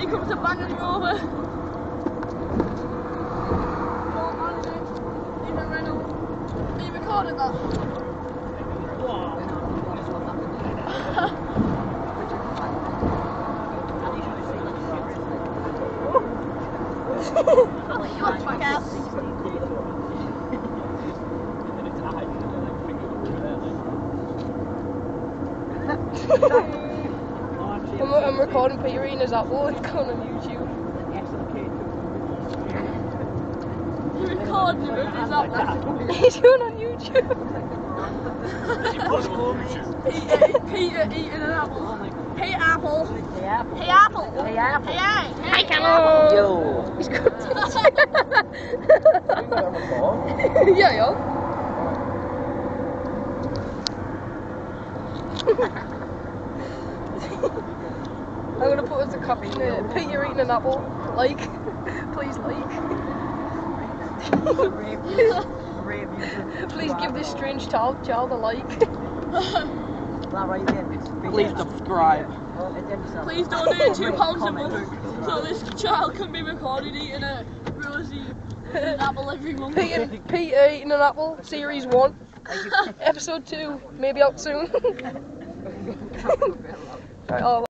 He comes to banging you over. Even Reynolds. Are you recording that? You want fuck out? I'm recording Peter eating his apple. It's going on YouTube. You're recording him with his apple? He's going on YouTube. Peter eating an apple. Hey apple. Hey apple. Hey apple. Hey apple. Hey hey. Hi, Camel. Yo. He's good. Yeah, yo. I'm gonna put as a caption Peter eating an apple. Like, please like. Please give this strange child a like. Please subscribe. Please donate £2 a month so this child can be recorded eating a rosy apple every month. Peter eating an apple, series 1. Episode 2, maybe out soon. Right,